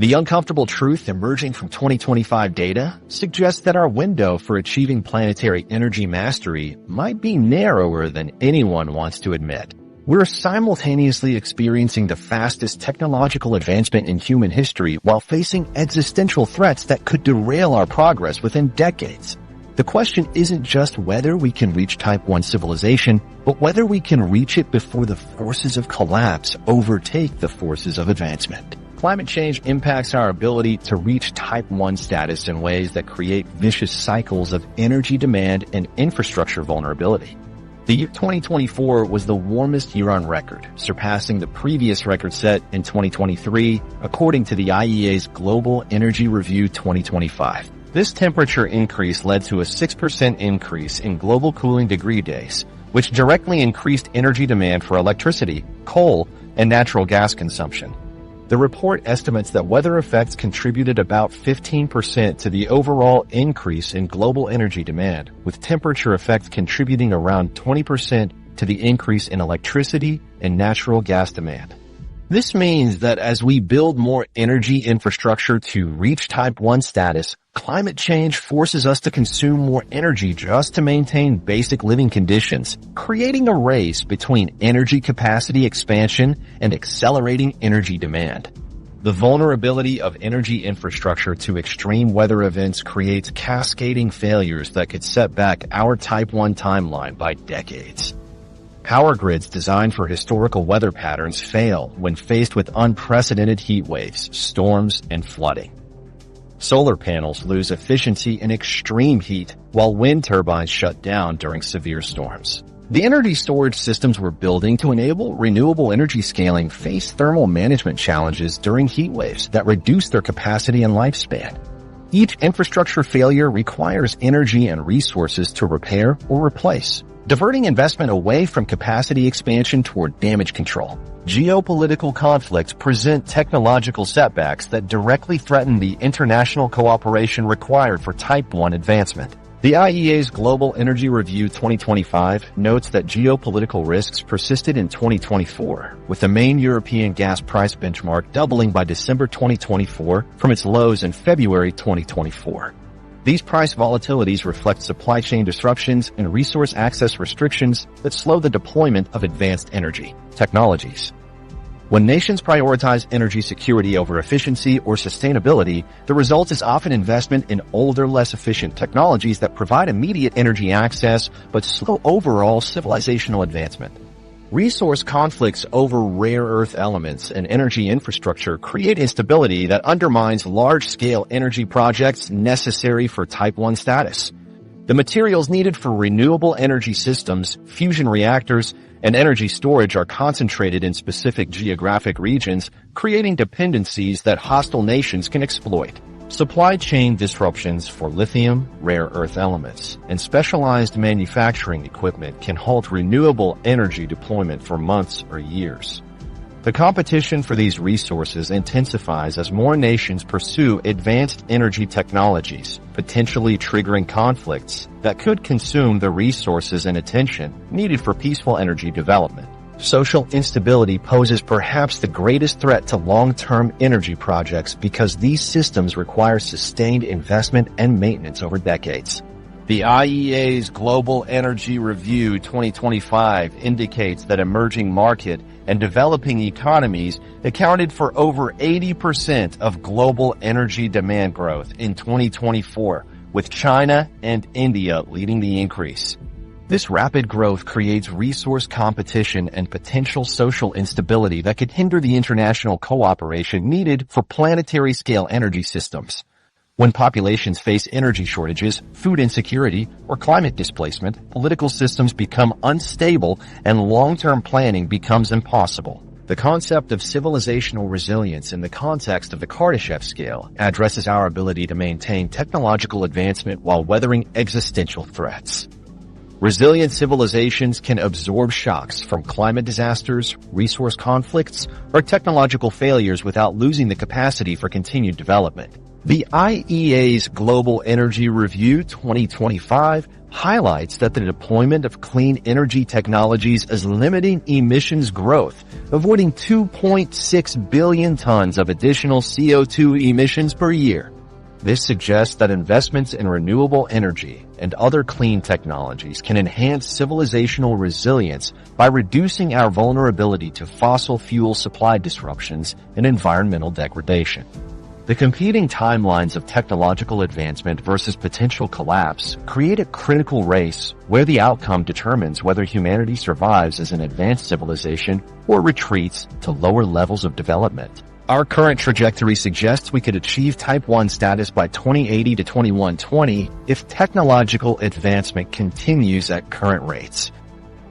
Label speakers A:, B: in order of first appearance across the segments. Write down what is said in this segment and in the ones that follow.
A: The uncomfortable truth emerging from 2025 data suggests that our window for achieving planetary energy mastery might be narrower than anyone wants to admit. We're simultaneously experiencing the fastest technological advancement in human history while facing existential threats that could derail our progress within decades. The question isn't just whether we can reach Type 1 civilization, but whether we can reach it before the forces of collapse overtake the forces of advancement. Climate change impacts our ability to reach Type 1 status in ways that create vicious cycles of energy demand and infrastructure vulnerability. The year 2024 was the warmest year on record, surpassing the previous record set in 2023, according to the IEA's Global Energy Review 2025. This temperature increase led to a 6% increase in global cooling degree days, which directly increased energy demand for electricity, coal, and natural gas consumption. The report estimates that weather effects contributed about 15% to the overall increase in global energy demand, with temperature effects contributing around 20% to the increase in electricity and natural gas demand. This means that as we build more energy infrastructure to reach Type 1 status, climate change forces us to consume more energy just to maintain basic living conditions, creating a race between energy capacity expansion and accelerating energy demand. The vulnerability of energy infrastructure to extreme weather events creates cascading failures that could set back our Type 1 timeline by decades. Power grids designed for historical weather patterns fail when faced with unprecedented heat waves, storms, and flooding. Solar panels lose efficiency in extreme heat, while wind turbines shut down during severe storms. The energy storage systems we're building to enable renewable energy scaling face thermal management challenges during heat waves that reduce their capacity and lifespan. Each infrastructure failure requires energy and resources to repair or replace, diverting investment away from capacity expansion toward damage control. Geopolitical conflicts present technological setbacks that directly threaten the international cooperation required for Type 1 advancement. The IEA's Global Energy Review 2025 notes that geopolitical risks persisted in 2024, with the main European gas price benchmark doubling by December 2024 from its lows in February 2024. These price volatilities reflect supply chain disruptions and resource access restrictions that slow the deployment of advanced energy technologies. When nations prioritize energy security over efficiency or sustainability, the result is often investment in older, less efficient technologies that provide immediate energy access but slow overall civilizational advancement. Resource conflicts over rare earth elements and energy infrastructure create instability that undermines large-scale energy projects necessary for Type 1 status. The materials needed for renewable energy systems, fusion reactors, and energy storage are concentrated in specific geographic regions, creating dependencies that hostile nations can exploit. Supply chain disruptions for lithium, rare earth elements, and specialized manufacturing equipment can halt renewable energy deployment for months or years. The competition for these resources intensifies as more nations pursue advanced energy technologies, potentially triggering conflicts that could consume the resources and attention needed for peaceful energy development. Social instability poses perhaps the greatest threat to long-term energy projects because these systems require sustained investment and maintenance over decades. The IEA's Global Energy Review 2025 indicates that emerging market and developing economies accounted for over 80% of global energy demand growth in 2024, with China and India leading the increase. This rapid growth creates resource competition and potential social instability that could hinder the international cooperation needed for planetary-scale energy systems. When populations face energy shortages, food insecurity, or climate displacement, political systems become unstable and long-term planning becomes impossible. The concept of civilizational resilience in the context of the Kardashev scale addresses our ability to maintain technological advancement while weathering existential threats. Resilient civilizations can absorb shocks from climate disasters, resource conflicts, or technological failures without losing the capacity for continued development. The IEA's Global Energy Review 2025 highlights that the deployment of clean energy technologies is limiting emissions growth, avoiding 2.6 billion tons of additional CO2 emissions per year. This suggests that investments in renewable energy and other clean technologies can enhance civilizational resilience by reducing our vulnerability to fossil fuel supply disruptions and environmental degradation. The competing timelines of technological advancement versus potential collapse create a critical race where the outcome determines whether humanity survives as an advanced civilization or retreats to lower levels of development. Our current trajectory suggests we could achieve Type 1 status by 2080 to 2120 if technological advancement continues at current rates.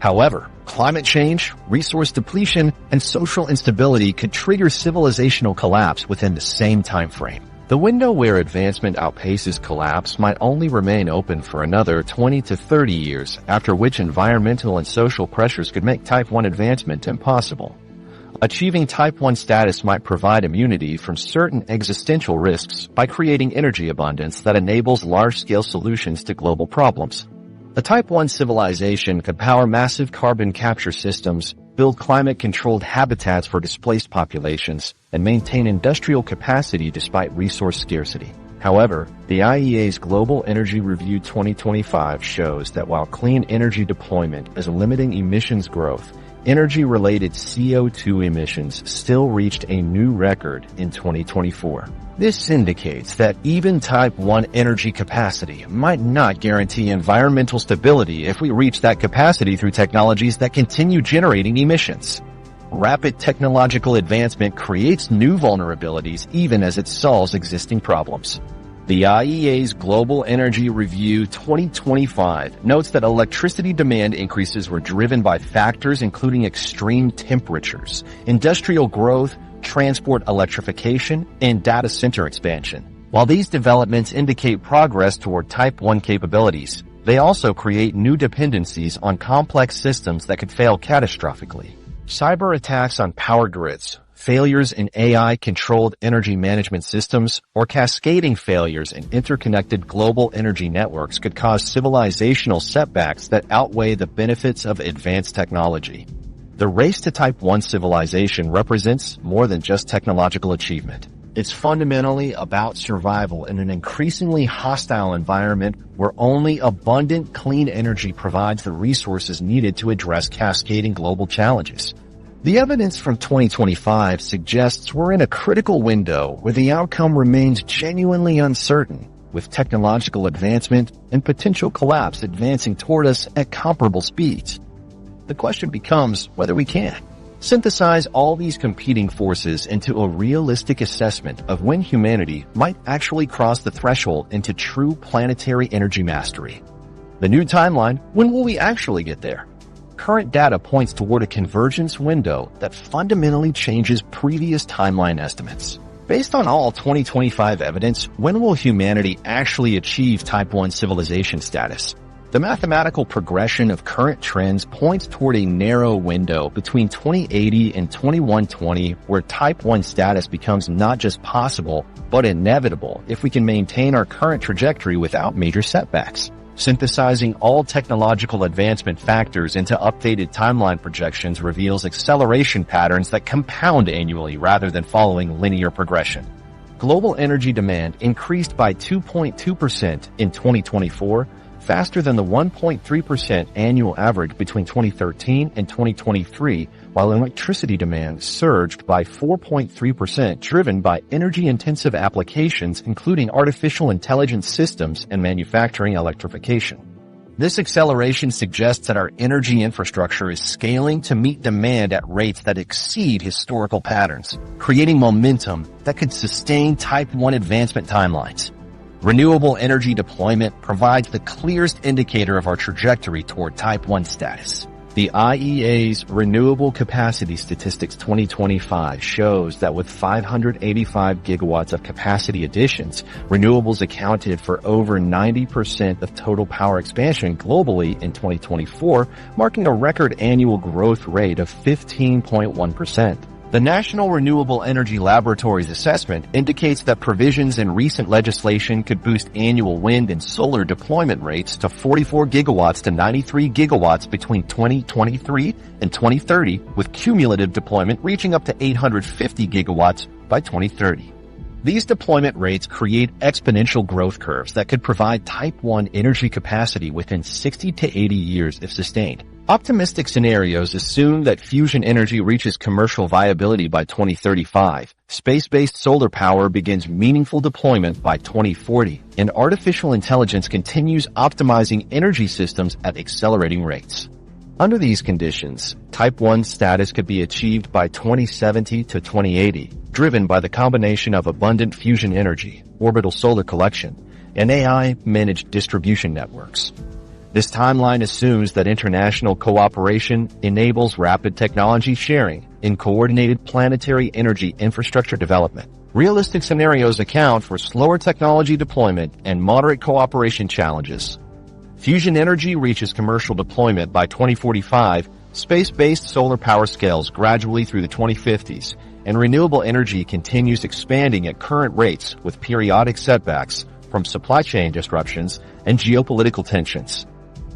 A: However, climate change, resource depletion, and social instability could trigger civilizational collapse within the same time frame. The window where advancement outpaces collapse might only remain open for another 20 to 30 years, after which environmental and social pressures could make Type 1 advancement impossible. Achieving Type 1 status might provide immunity from certain existential risks by creating energy abundance that enables large-scale solutions to global problems. A Type 1 civilization could power massive carbon capture systems, build climate-controlled habitats for displaced populations, and maintain industrial capacity despite resource scarcity. However, the IEA's Global Energy Review 2025 shows that while clean energy deployment is limiting emissions growth, energy-related CO2 emissions still reached a new record in 2024. This indicates that even Type 1 energy capacity might not guarantee environmental stability if we reach that capacity through technologies that continue generating emissions. Rapid technological advancement creates new vulnerabilities even as it solves existing problems. The IEA's Global Energy Review 2025 notes that electricity demand increases were driven by factors including extreme temperatures, industrial growth, transport electrification, and data center expansion. While these developments indicate progress toward Type 1 capabilities, they also create new dependencies on complex systems that could fail catastrophically. Cyber attacks on power grids, failures in AI-controlled energy management systems, or cascading failures in interconnected global energy networks could cause civilizational setbacks that outweigh the benefits of advanced technology. The race to Type 1 civilization represents more than just technological achievement. It's fundamentally about survival in an increasingly hostile environment where only abundant clean energy provides the resources needed to address cascading global challenges. The evidence from 2025 suggests we're in a critical window where the outcome remains genuinely uncertain, with technological advancement and potential collapse advancing toward us at comparable speeds. The question becomes whether we can synthesize all these competing forces into a realistic assessment of when humanity might actually cross the threshold into true planetary energy mastery. The new timeline, when will we actually get there? Current data points toward a convergence window that fundamentally changes previous timeline estimates. Based on all 2025 evidence, when will humanity actually achieve Type 1 civilization status? The mathematical progression of current trends points toward a narrow window between 2080 and 2120 where Type 1 status becomes not just possible, but inevitable if we can maintain our current trajectory without major setbacks. Synthesizing all technological advancement factors into updated timeline projections reveals acceleration patterns that compound annually rather than following linear progression. Global energy demand increased by 2.2% in 2024, faster than the 1.3% annual average between 2013 and 2023, while electricity demand surged by 4.3%, driven by energy-intensive applications including artificial intelligence systems and manufacturing electrification. This acceleration suggests that our energy infrastructure is scaling to meet demand at rates that exceed historical patterns, creating momentum that could sustain Type 1 advancement timelines. Renewable energy deployment provides the clearest indicator of our trajectory toward Type 1 status. The IEA's Renewable Capacity Statistics 2025 shows that with 585 gigawatts of capacity additions, renewables accounted for over 90% of total power expansion globally in 2024, marking a record annual growth rate of 15.1%. The National Renewable Energy Laboratory's assessment indicates that provisions in recent legislation could boost annual wind and solar deployment rates to 44 gigawatts to 93 gigawatts between 2023 and 2030, with cumulative deployment reaching up to 850 gigawatts by 2030. These deployment rates create exponential growth curves that could provide Type 1 energy capacity within 60 to 80 years if sustained. Optimistic scenarios assume that fusion energy reaches commercial viability by 2035, space-based solar power begins meaningful deployment by 2040, and artificial intelligence continues optimizing energy systems at accelerating rates. Under these conditions, Type 1 status could be achieved by 2070 to 2080, driven by the combination of abundant fusion energy, orbital solar collection, and AI-managed distribution networks. This timeline assumes that international cooperation enables rapid technology sharing and coordinated planetary energy infrastructure development. Realistic scenarios account for slower technology deployment and moderate cooperation challenges. Fusion energy reaches commercial deployment by 2045, space-based solar power scales gradually through the 2050s, and renewable energy continues expanding at current rates with periodic setbacks from supply chain disruptions and geopolitical tensions.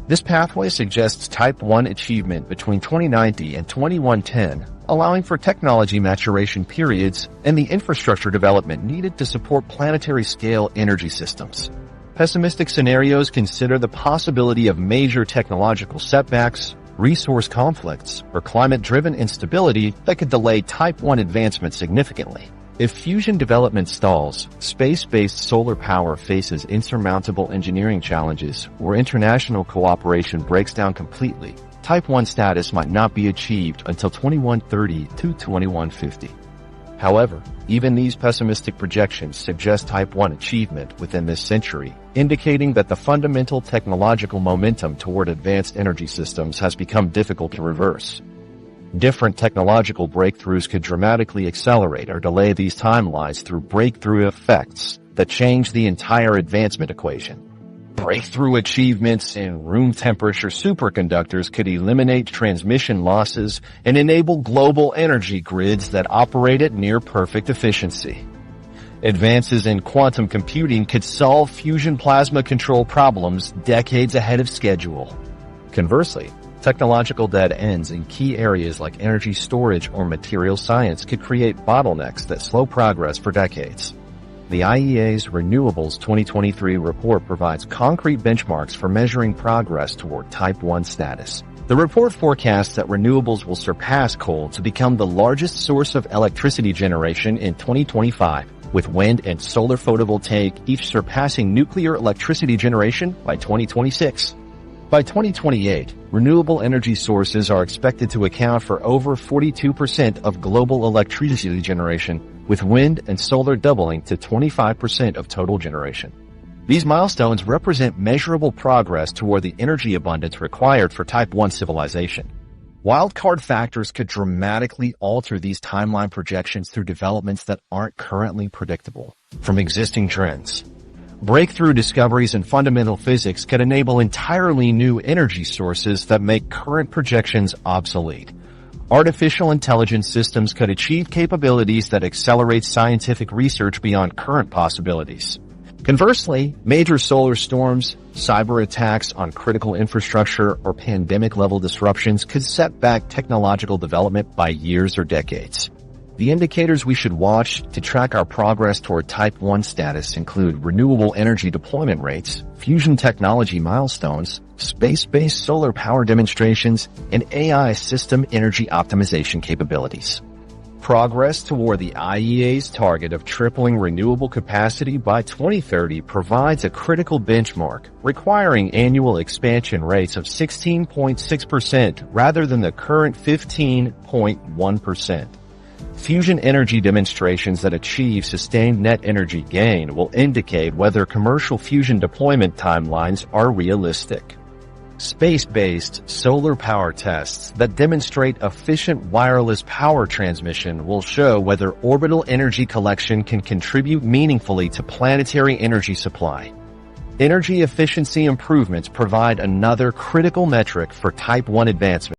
A: This pathway suggests Type 1 achievement between 2090 and 2110, allowing for technology maturation periods and the infrastructure development needed to support planetary-scale energy systems. Pessimistic scenarios consider the possibility of major technological setbacks, resource conflicts, or climate-driven instability that could delay Type 1 advancement significantly. If fusion development stalls, space-based solar power faces insurmountable engineering challenges, or international cooperation breaks down completely, Type 1 status might not be achieved until 2130 to 2150. However, even these pessimistic projections suggest Type 1 achievement within this century, indicating that the fundamental technological momentum toward advanced energy systems has become difficult to reverse. Different technological breakthroughs could dramatically accelerate or delay these timelines through breakthrough effects that change the entire advancement equation. Breakthrough achievements in room temperature superconductors could eliminate transmission losses and enable global energy grids that operate at near perfect efficiency. Advances in quantum computing could solve fusion plasma control problems decades ahead of schedule. Conversely, technological dead ends in key areas like energy storage or material science could create bottlenecks that slow progress for decades. The IEA's Renewables 2023 report provides concrete benchmarks for measuring progress toward Type 1 status. The report forecasts that renewables will surpass coal to become the largest source of electricity generation in 2025, with wind and solar photovoltaic each surpassing nuclear electricity generation by 2026. By 2028, renewable energy sources are expected to account for over 42% of global electricity generation, with wind and solar doubling to 25% of total generation. These milestones represent measurable progress toward the energy abundance required for Type 1 civilization. Wildcard factors could dramatically alter these timeline projections through developments that aren't currently predictable. From existing trends, breakthrough discoveries in fundamental physics could enable entirely new energy sources that make current projections obsolete. Artificial intelligence systems could achieve capabilities that accelerate scientific research beyond current possibilities. Conversely, major solar storms, cyber attacks on critical infrastructure, or pandemic-level disruptions could set back technological development by years or decades. The indicators we should watch to track our progress toward Type 1 status include renewable energy deployment rates, fusion technology milestones, space-based solar power demonstrations, and AI system energy optimization capabilities. Progress toward the IEA's target of tripling renewable capacity by 2030 provides a critical benchmark, requiring annual expansion rates of 16.6% rather than the current 15.1%. Fusion energy demonstrations that achieve sustained net energy gain will indicate whether commercial fusion deployment timelines are realistic. Space-based solar power tests that demonstrate efficient wireless power transmission will show whether orbital energy collection can contribute meaningfully to planetary energy supply. Energy efficiency improvements provide another critical metric for Type 1 advancement.